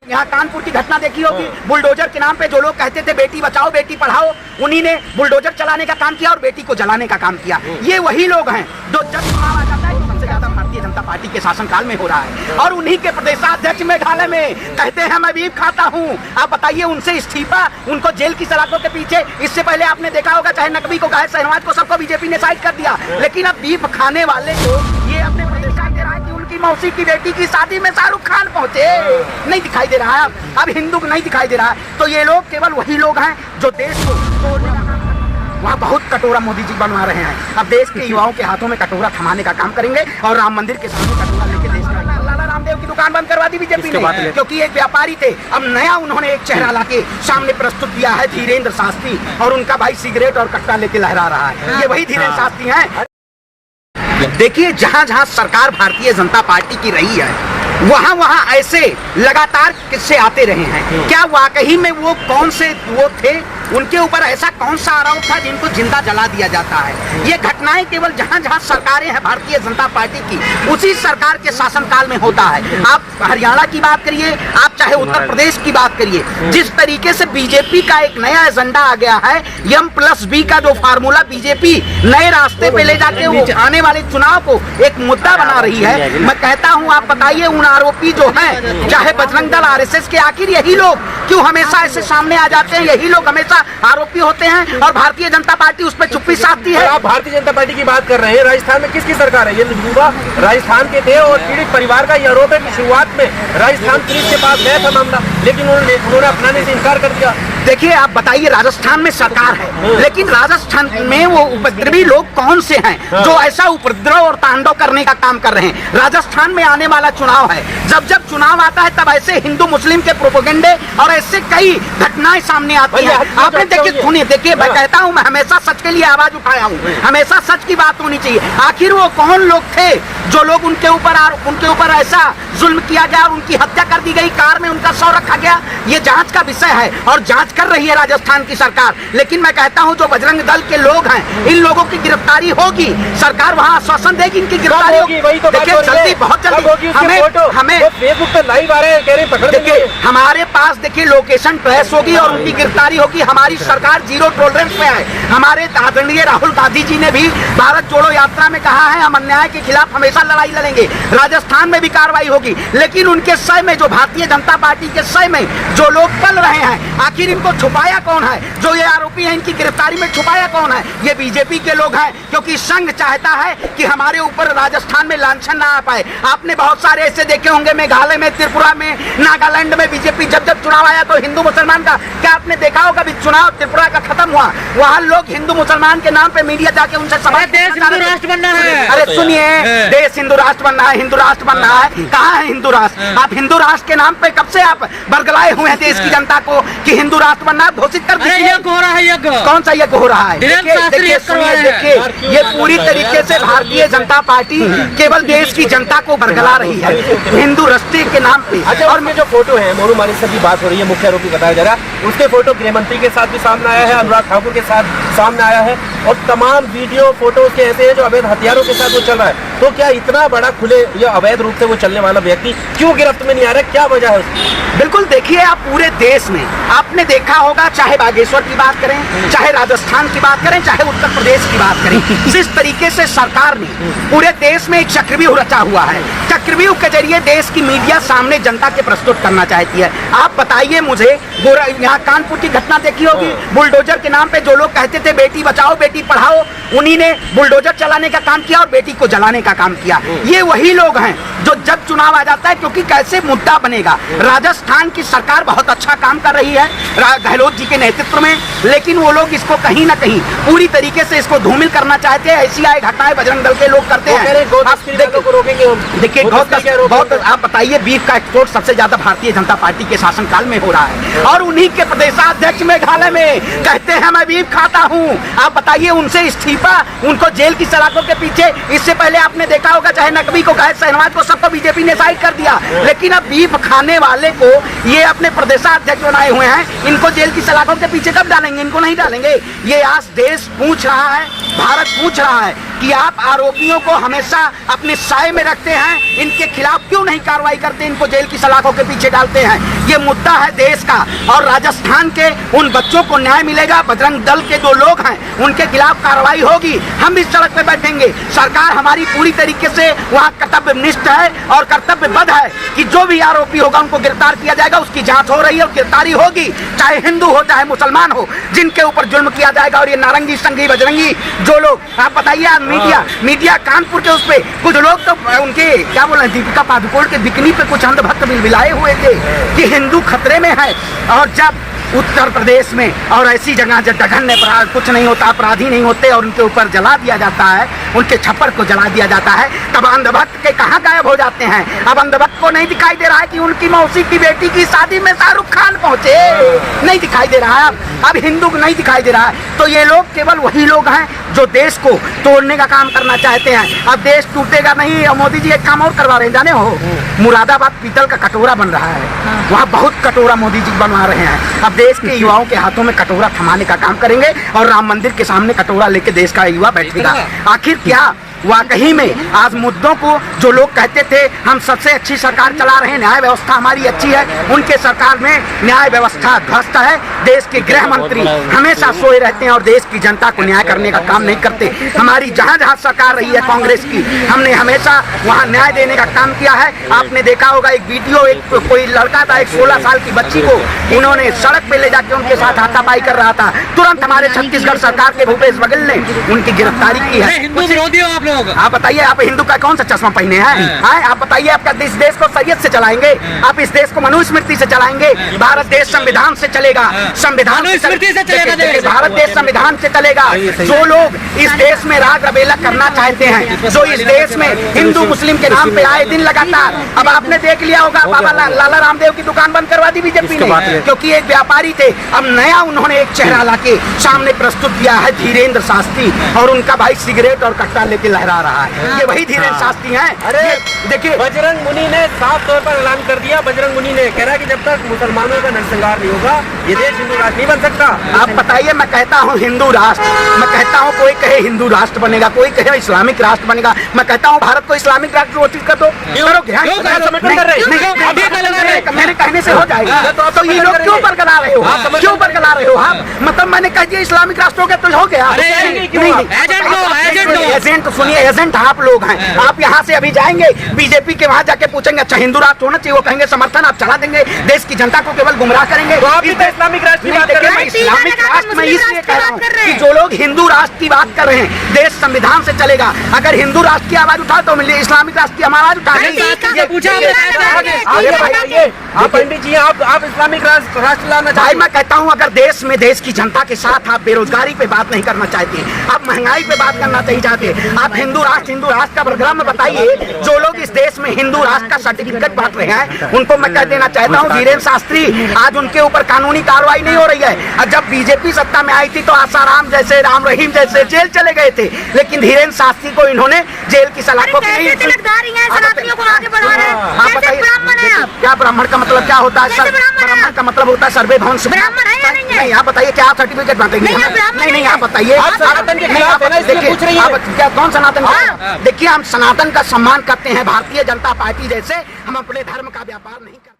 यहाँ कानपुर की घटना देखी होगी। बुलडोजर के नाम पे जो लोग कहते थे बेटी बचाओ बेटी पढ़ाओ, उन्हीं ने बुलडोजर चलाने का काम किया और बेटी को जलाने का काम किया। ये वही लोग हैं जो जब चुनाव आ जाता है तो सबसे ज्यादा भारतीय जनता पार्टी के शासनकाल में हो रहा है। और उन्हीं के प्रदेशाध्यक्ष मेघालय में कहते हैं मैं बीफ खाता हूँ। आप बताइए, उनसे इस्तीफा, उनको जेल की सलाखों के पीछे। इससे पहले आपने देखा होगा चाहे नकवी को, चाहे शहनवाज को, सबको बीजेपी ने साइड कर दिया। लेकिन अब बीफ खाने वाले लोग ये अपने प्रदेशाध्यक्ष दे रहा है कि उनकी मौसी की बेटी की शादी में शाहरुख खान पहुंचे, नहीं दिखाई दे रहा है। अब हिंदू नहीं दिखाई दे रहा है। तो ये लोग केवल वही लोग हैं जो देश को वहाँ बहुत कटोरा मोदी जी बनवा रहे हैं। अब देश के युवाओं के हाथों में कटोरा थमाने का काम करेंगे और राम मंदिर के सामने कटोरा लेके देश का लाला रामदेव की दुकान बंद करवा दी बीजेपी ने, क्योंकि एक व्यापारी थे। अब नया उन्होंने एक चेहरा लाके सामने प्रस्तुत किया है, धीरेन्द्र शास्त्री, और उनका भाई सिगरेट और कट्टा लेके लहरा रहा है। ये वही धीरेन्द्र शास्त्री हैं। देखिए, जहां जहां सरकार भारतीय जनता पार्टी की रही है वहां वहां ऐसे लगातार किस्से आते रहे हैं। क्या वाकई में वो कौन से वो थे, उनके ऊपर ऐसा कौन सा आरोप था जिनको जिंदा जला दिया जाता है? ये घटनाएं केवल जहां जहां सरकारें हैं भारतीय जनता पार्टी की, उसी सरकार के शासनकाल में होता है। आप हरियाणा की बात करिए, आप चाहे उत्तर प्रदेश की बात करिए, जिस तरीके से बीजेपी का एक नया एजेंडा आ गया है, M+B का जो फार्मूला बीजेपी नए रास्ते पे ले जाके वो आने वाले चुनाव को एक मुद्दा बना रही है। मैं कहता हूं, आप बताइए उन आरोपी जो हैं, चाहे बजरंग दल, RSS के, आखिर यही लोग क्यों हमेशा ऐसे सामने आ जाते हैं? यही लोग हमेशा आरोपी होते हैं और भारतीय जनता पार्टी उस पर चुप्पी साधती है। आप भारतीय जनता पार्टी की बात कर रहे हैं, राजस्थान में किसकी सरकार है? ये युवा राजस्थान के थे और पीड़ित परिवार का ये आरोप है कि शुरुआत में राजस्थान पुलिस के पास गया था मामला, लेकिन उन्होंने अपनाने से इनकार कर दिया। देखिए, आप बताइए, राजस्थान में सरकार है, लेकिन राजस्थान में वो उपद्रवी लोग कौन से हैं जो ऐसा उपद्रव और तांडव करने का काम कर रहे हैं? राजस्थान में आने वाला चुनाव है, जब जब चुनाव आता है तब ऐसे हिंदू मुस्लिम के प्रोपेगेंडे और ऐसे कई घटनाएं सामने आती हैं। आपने देखिए, सुनिए, देखिए, मैं कहता हूं, मैं हमेशा सच के लिए आवाज उठाया हूं, हमेशा सच की बात होनी चाहिए। आखिर वो कौन लोग थे जो लोग उनके ऊपर ऐसा जुल्म किया गया और उनकी हत्या कर दी गई, कार में उनका शव रखा गया? ये जांच का विषय है और जांच कर रही है राजस्थान की सरकार। लेकिन मैं कहता हूं, जो बजरंग दल के लोग हैं, इन लोगों की गिरफ्तारी होगी, सरकार वहां आश्वासन देगी इनकी गिरफ्तारी होगी। देखिए, जल्दी, बहुत जल्दी हमें फेसबुक पे लाइव आ रहे हैं, कह रहे पकड़ देखिए, हमारे पास देखिए लोकेशन ट्रेस होगी और उनकी गिरफ्तारी होगी। हमारी सरकार जीरो टॉलरेंस पे है। हमारे आदरणीय राहुल गांधी जी ने भी भारत जोड़ो यात्रा में कहा है, हम अन्याय के खिलाफ हमेशा लड़ाई लड़ेंगे, राजस्थान में भी कार्रवाई होगी। लेकिन उनके सय में, जो भारतीय जनता पार्टी के सय में जो लोग पल रहे हैं, आखिर इनको छुपाया कौन है? जो ये आरोपी हैं, इनकी गिरफ्तारी में छुपाया कौन है? ये बीजेपी के लोग हैं, क्योंकि संघ चाहता है कि हमारे ऊपर राजस्थान में लांछन ना आ पाए। आपने बहुत सारे ऐसे देखे होंगे, मेघालय में, त्रिपुरा में, नागालैंड में बीजेपी जब जब चुनाव आया तो हिंदू मुसलमान का, क्या आपने देखा होगा भी चुनाव त्रिपुरा का खत्म हुआ, वहाँ लोग हिंदू मुसलमान के नाम पे मीडिया जाके उनसे सवाल, देश हिंदू राष्ट्र बनना है। अरे सुनिए, देश हिंदू राष्ट्र बनना है, हिंदू राष्ट्र बनना है। कहाँ है हिंदू राष्ट्र? आप हिंदू राष्ट्र के नाम पे कब से आप बरगलाए हुए हैं देश की जनता को कि हिंदू राष्ट्र बनना? घोषित कर दीजिए। यज्ञ हो रहा है, यज्ञ। कौन सा यज्ञ हो रहा है? देखिए, ये पूरी तरीके से भारतीय जनता पार्टी केवल देश की जनता को बरगला रही है हिंदू राष्ट्र के नाम पे। और में जो फोटो है, मोरू मानिक की बात हो रही है, मुख्य आरोपी बताया जा रहा है, उसके फोटो गृह मंत्री के साथ भी सामने आया है, अनुराग ठाकुर के साथ सामने आया है, और तमाम वीडियो फोटो उसके ऐसे हैं जो अवैध हथियारों के साथ वो चल रहा है। तो क्या इतना बड़ा खुले या अवैध रूप से वो चलने वाला व्यक्ति क्यों गिरफ्त में नहीं आ रहा है? क्या वजह है उसकी? बिल्कुल, देखिए, आप पूरे देश में आपने देखा होगा, चाहे बागेश्वर की बात करें, चाहे राजस्थान की बात करें, चाहे उत्तर प्रदेश की बात करें, जिस तरीके से सरकार ने पूरे देश में एक चक्रव्यूह रचा हुआ है, चक्रव्यूह के जरिए देश की मीडिया सामने जनता के प्रस्तुत करना चाहती है। आप बताइए मुझे, यहाँ कानपुर की घटना देखी होगी। बुलडोजर के नाम पे जो लोग कहते थे बेटी बचाओ बेटी पढ़ाओ, उन्हीं ने बुलडोजर चलाने का काम किया और बेटी को जलाने का काम किया। ये वही लोग हैं जो जब चुनाव आ जाता है, क्योंकि कैसे मुद्दा बनेगा। राजस्थान की सरकार बहुत अच्छा काम कर रही है गहलोत जी के नेतृत्व में, लेकिन वो लोग इसको कहीं ना कहीं पूरी तरीके से इसको धूमिल करना चाहते हैं। ऐसी आए घटनाएं बजरंग दल के लोग करते हैं। देखिए, आप बताइए, बीफ का एक्सपोर्ट सबसे ज्यादा भारतीय जनता पार्टी के शासनकाल में हो रहा है और उन्हीं के प्रदेशाध्यक्ष मेघालय में कहते हैं मैं बीफ खाता हूँ। आप बताइए, चाहिए उनसे इस्तीफा, उनको जेल की सलाखों के पीछे। इससे पहले आपने देखा होगा चाहे नकवी को कहे शहनवाज को, सबको बीजेपी ने साइड कर दिया। लेकिन अब बीफ खाने वाले को ये अपने प्रदेशाध्यक्ष बनाए हुए हैं, इनको जेल की सलाखों के पीछे कब डालेंगे? इनको नहीं डालेंगे। ये आज देश पूछ रहा है, भारत पूछ रहा है कि आप आरोपियों को हमेशा अपने साए में रखते हैं, इनके खिलाफ क्यों नहीं कार्रवाई करते, इनको जेल की सलाखों के पीछे डालते हैं। ये मुद्दा है देश का, और राजस्थान के उन बच्चों को न्याय मिलेगा। बजरंग दल के जो लोग हैं उनके खिलाफ कार्रवाई होगी, हम इस सड़क पे बैठेंगे। सरकार हमारी पूरी तरीके से वहाँ कर्तव्यनिष्ठ है और कर्तव्यबद्ध है कि जो भी आरोपी होगा उनको गिरफ्तार किया जाएगा। उसकी जांच हो रही है और गिरफ्तारी होगी, चाहे हिंदू हो चाहे मुसलमान हो, जिनके ऊपर जुल्म किया जाएगा। और ये नारंगी संगी बजरंगी जो लोग, आप बताइए, मीडिया कानपुर के उस पे कुछ लोग तो उनके क्या बोले, दीपिका पादुकोण के बिकनी पे कुछ अंधभक्त बिलबिलाए हुए थे कि हिंदू खतरे में है। और जब उत्तर प्रदेश में और ऐसी जगह जब जघन्य अपराध कुछ नहीं होता, अपराधी नहीं होते और उनके ऊपर जला दिया जाता है, उनके छप्पर को जला दिया जाता है, तब अंधभक्त के कहाँ गायब हो जाते हैं। अब अंधभक्त को नहीं दिखाई दे रहा है कि उनकी मौसी की बेटी की शादी में शाहरुख खान पहुंचे, नहीं दिखाई दे रहा है। अब हिंदू को नहीं दिखाई दे रहा है। तो ये लोग केवल वही लोग हैं जो देश को तोड़ने का काम करना चाहते हैं। अब देश टूटेगा नहीं। और मोदी जी एक काम और करवा रहे हैं, जाने हो, मुरादाबाद पीतल का कटोरा बन रहा है, वहाँ बहुत कटोरा मोदी जी बनवा रहे हैं। अब देश के युवाओं के हाथों में कटोरा थमाने का काम करेंगे और राम मंदिर के सामने कटोरा लेके देश का युवा बैठेगा। आखिर क्या वाकई में आज मुद्दों को जो लोग कहते थे हम सबसे अच्छी सरकार चला रहे हैं, न्याय व्यवस्था हमारी अच्छी है, उनके सरकार में न्याय व्यवस्था ध्वस्त है। देश के गृह मंत्री हमेशा सोए रहते हैं और देश की जनता को न्याय करने का काम नहीं करते। हमारी जहां जहां सरकार रही है कांग्रेस की, हमने हमेशा वहां न्याय देने का काम किया है। आपने देखा होगा एक वीडियो, एक कोई लड़का था, एक 16 साल की बच्ची को उन्होंने सड़क पे ले जाके उनके साथ हाथापाई कर रहा था, तुरंत हमारे छत्तीसगढ़ सरकार के भूपेश बघेल ने उनकी गिरफ्तारी की है। हिंदू विरोधी हो आप लोग। आप बताइए, आप हिंदू का कौन सा चश्मा पहने हैं? आप बताइए, आपका इस देश को शरीयत से चलाएंगे? आप इस देश को मनुस्मृति से चलाएंगे? भारत देश संविधान से चलेगा, संविधान मनुस्मृति से चलेगा। भारत देश संविधान से चलेगा। जो लोग इस देश में राग रबेला करना चाहते हैं, जो इस देश में हिंदू मुस्लिम के नाम पे आए दिन लगातार, अब आपने देख लिया होगा बाबा लाला रामदेव की दुकान बंद करवा दी बीजेपी ने, क्योंकि एक व्यापारी थे। अब नया उन्होंने एक चेहरा लाके सामने प्रस्तुत किया है, धीरेन्द्र शास्त्री, और उनका भाई सिगरेट और कट्टा लेके लहरा रहा है। ये वही धीरेन्द्र शास्त्री हैं। अरे देखिए, बजरंग मुनि ने साफ तौर पर ऐलान कर दिया। बजरंग मुनि ने कह रहा है कि जब तक मुसलमानों का नरसंहार नहीं होगा ये देश हिंदू राष्ट्र नहीं बन सकता। आप बताइए, मैं कहता हूँ हिंदू राष्ट्र, मैं कहता हूँ कोई कहे हिंदू राष्ट्र बनेगा, कोई कहे इस्लामिक राष्ट्र बनेगा। मैं कहता हूँ भारत को इस्लामिक राष्ट्र घोषित कर दो। मेरे कहने से हो जाएगा। तो ये लोग क्यों बरकरार रहे हो, क्यों बरकरार रहे हो आप? मतलब मैंने कह दिया इस्लामिक राष्ट्र हो गया तो हो गया। एजेंट सुनिए, एजेंट आप लोग हैं। आप यहाँ से अभी जाएंगे बीजेपी के वहाँ जाके पूछेंगे अच्छा हिंदू राष्ट्र होना चाहिए, वो कहेंगे समर्थन, आप चला देंगे, देश की जनता को केवल गुमराह करेंगे। तो आप इस्लामिक राष्ट्र की बात कर रहे हैं। इस्लामिक राष्ट्र में इसलिए कह रहा हूँ कि जो लोग हिंदू राष्ट्र की बात कर रहे हैं, देश संविधान से चलेगा। अगर हिंदू राष्ट्र की आवाज उठा तो इस्लामिक राष्ट्र की आवाज उठा। पंडित जी, आप इस्लामिक राष्ट्र लाना भाई, मैं कहता हूँ अगर देश में देश की जनता के साथ आप बेरोजगारी पे बात नहीं करना चाहते, आप महंगाई पे बात करना नहीं चाहते, आप हिंदू राष्ट्र का प्रोग्राम में बताइए। जो लोग इस देश में हिंदू राष्ट्र का सर्टिफिकेट बांट रहे हैं उनको मैं कह देना चाहता हूँ, धीरेन्द्र शास्त्री, आज उनके ऊपर कानूनी कार्रवाई नहीं हो रही है। और जब बीजेपी सत्ता में आई थी तो आसाराम जैसे, राम रहीम जैसे जेल चले गए थे, लेकिन धीरेन्द्र शास्त्री को इन्होंने जेल की सलाखों की नहीं। आप बताइए क्या ब्राह्मण का मतलब क्या होता है? ब्राह्मण का मतलब होता है सर्वे भवन। नहीं, आप बताइए क्या आप सर्टिफिकेट बांटेंगे? नहीं, आप बताइए। क्या कौन सनातन? देखिए, हम सनातन का सम्मान करते हैं, भारतीय जनता पार्टी जैसे हम अपने धर्म का व्यापार नहीं करते।